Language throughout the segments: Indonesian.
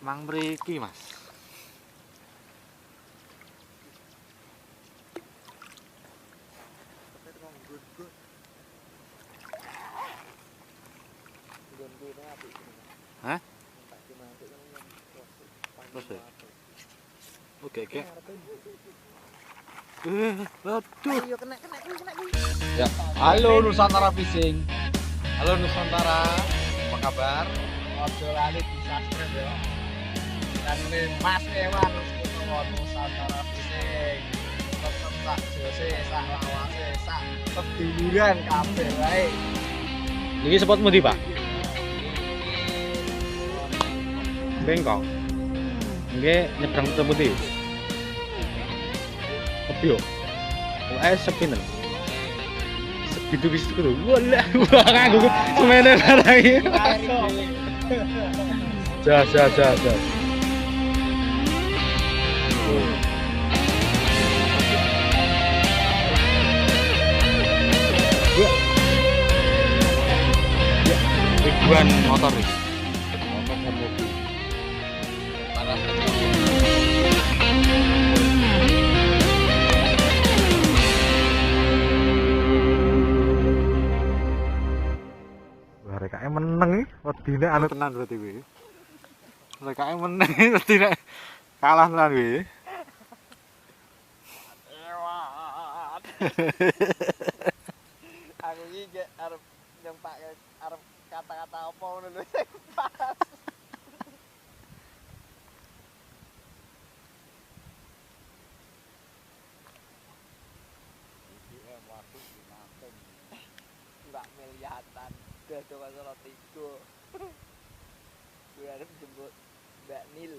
Mang mriki, Mas. Hah? Oke, oke. Waduh. Ya, halo Nusantara Fishing. Halo Nusantara, apa kabar? Ojo lali di subscribe ya. Dan ini Mas Ihwan Putra Nusantara Fishing. Tetep sak jose, sak lawase, sak keduluran kabeh wae. Ini spotmu di, Pak? Bengkok. Nggih, nyebrang Putih Putih. Kebyuk. Sepinen. Segitu bis itu. Walah, wah nganggo semene barang iki. Jas. Ihwan motor iki. Rekake meneng iki, wedine anu Tenan berarti kuwi. Rekake meneng wedine kalah tenan kuwi. Aku iki arep nyempak arep kata-kata apa ngono lho sing pas. Mbak Meliatan udah coba salah tiga. Gue harus jemput Mbak Nil.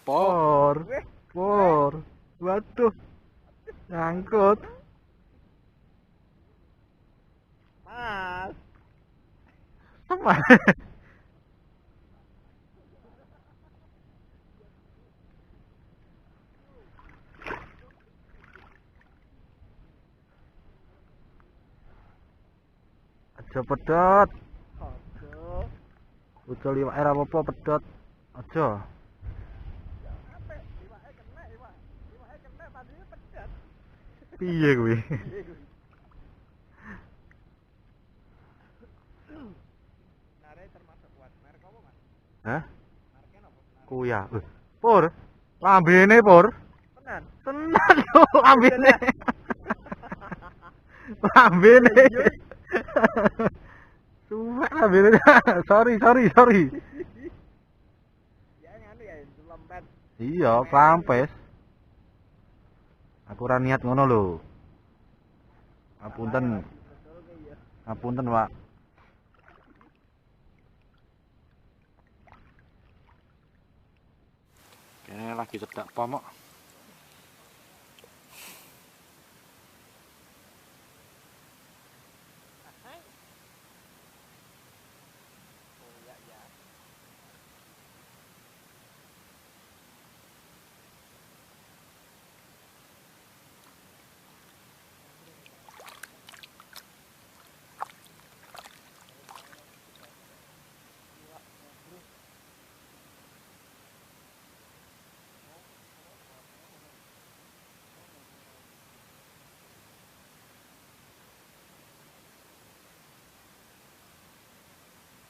Por. Waduh. Nyangkut. Mas. Teman. Aja pedot. Ojo. Ucul liwake ora apa-apa pedot. Aja. Liwake kena padine pedet. Piye kuwi? Nare termasuk kuat. Merek apa, Mas? Hah? Mereknya apa? Kuya. Pur. Lambene, Pur. Tenan. Tenan yo lambene. Lambene. Suwek lambene. Sorry. Ya ngene ya, lempet. Iya, klampes. Aku ora niat ngono lho. Ngapunten, Pak. Kayaknya lagi cedak pomok.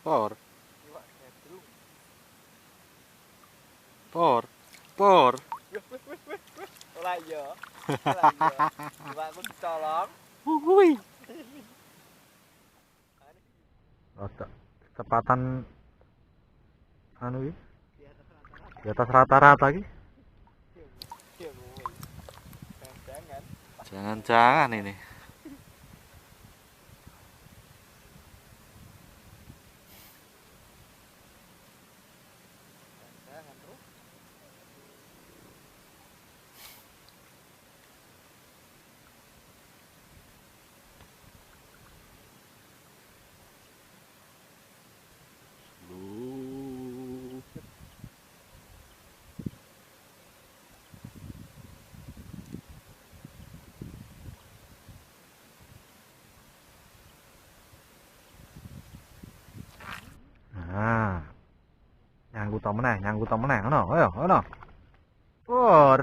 Por. Ora iya. Mbakku dicolong. Wuih. Rada kecepatan anu iki. Di atas rata-rata iki. Jangan-jangan ini. Nyangkut to meneh, ngono. Ayo, ngono. Pur.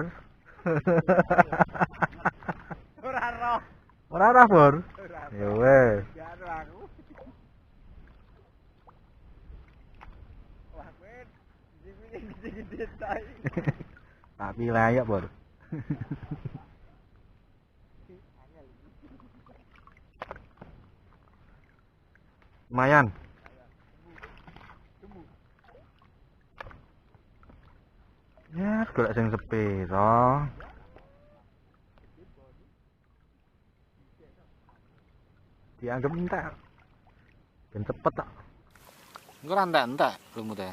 Ora roh. Ora ora, Pur. Ya wes. Gak ada aku. Wah, men. Gede-gede tai. Tapi layak, Pur. Lumayan. Ya, golek sing sepi to. Dianggap entek. Ben cepet tak. Engko ra entek lumute.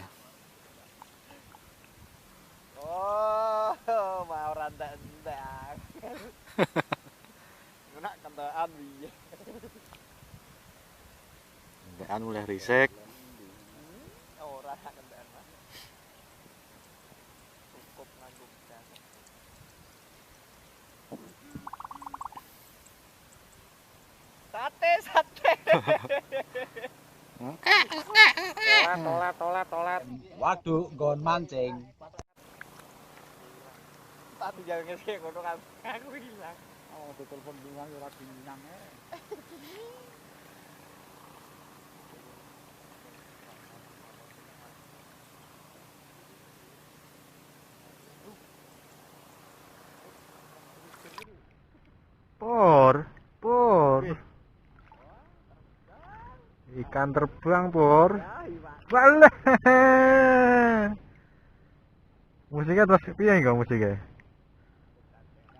Oh, mau rantek-entek. Nak kentekan piye? Entekan mulai risik. Ora kentekan, Mas. Cukup nganggo gas. Sate. Tolat. Waduk nggon mancing. Tak tinggal ngisi ngono kan. Aku hilang. Oh, telepon bilang ora dinyang. Pur. Ikan terbang, Pur. Walah. Musiknya terus piye enggak musiknya?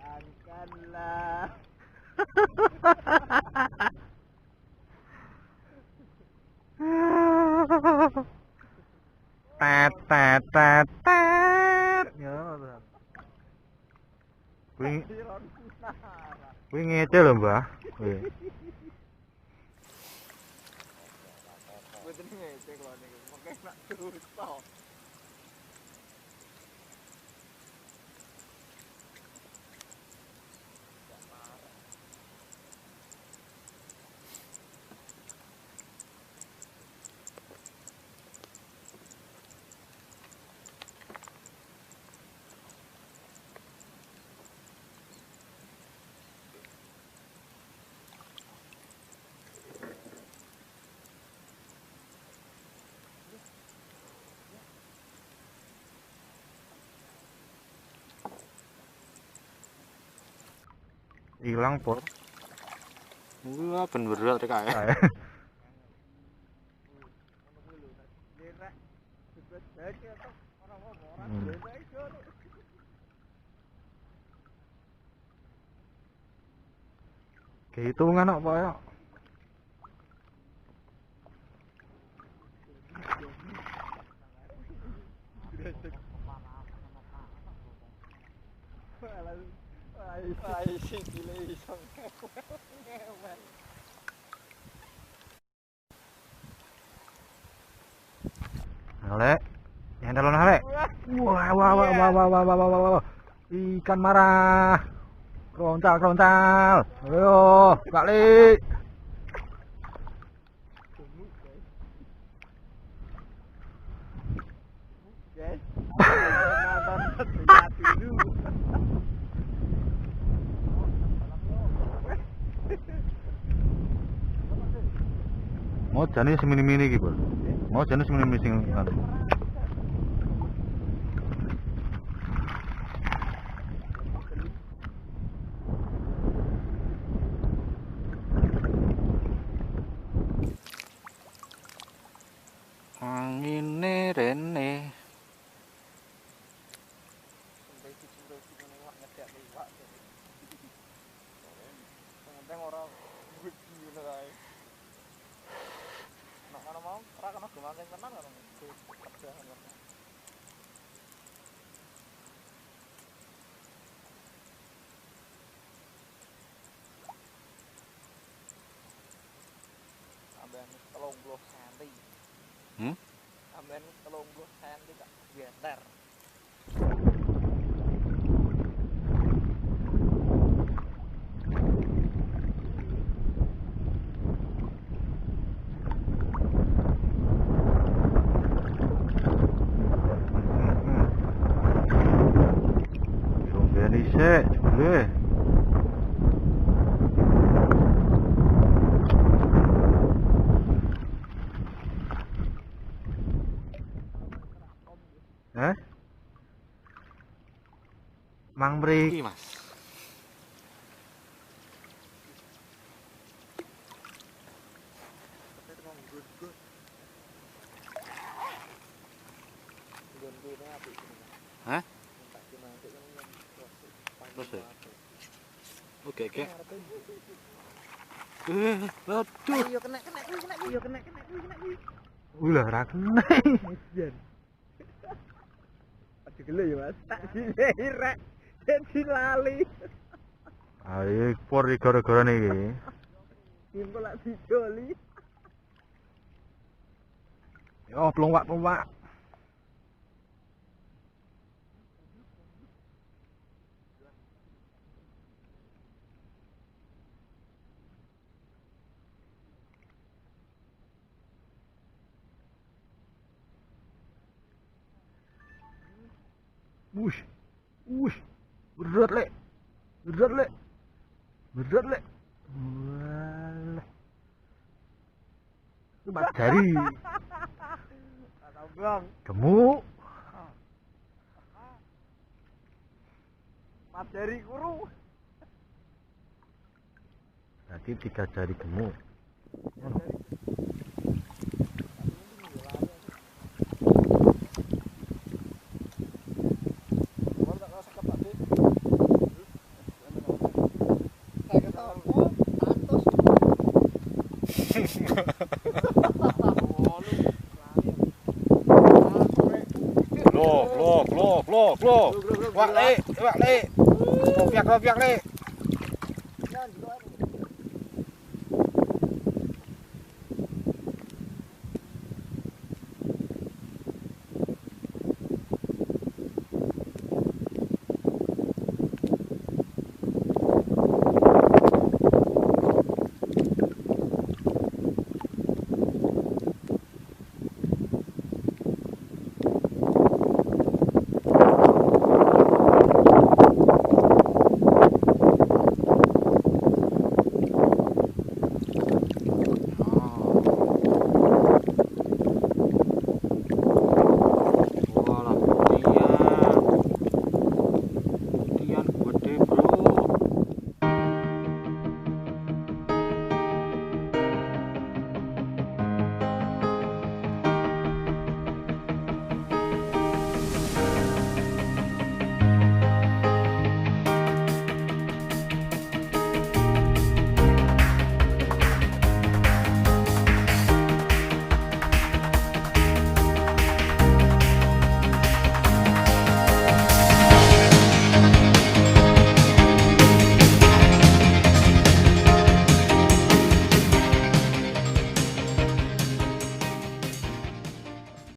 Angkanlah. Tet. Ya. Kuwi ngece lho, Mbah. Kuwi. Mboten ngece kula niku. Pokoke nak dosa. Hilang, Pur. Wah, ben berat rek kae. Kehitungan kok, Pak ya. Ai sih gile iso ngewel. Lek. Nyendel lek. Wah. Ikan marah. Krontal. Ayo, balik. Guys, nonton hati dulu. Mau jane semini-mini iki, Bos. Mau jane semini-mini sing anu. Angine rene. Amben 30 cm tak geter. Cek, boleh. Mang mriki, Mas. Hah? Terus ya? Oke, oke. Aduh. Yo kena. Ulah ra kena. Aduh gelo ya Mas. Tak direk. Jadi lali. Ayo por iki gara-gara niki. Impel lak dijoli. Yo plung wak. Wush, berat lek. Walah. Coba cari. Bang, Gemuk. mat dari kuru. Berarti 3 jari gemuk. Loh. Wak le. Ropiak le.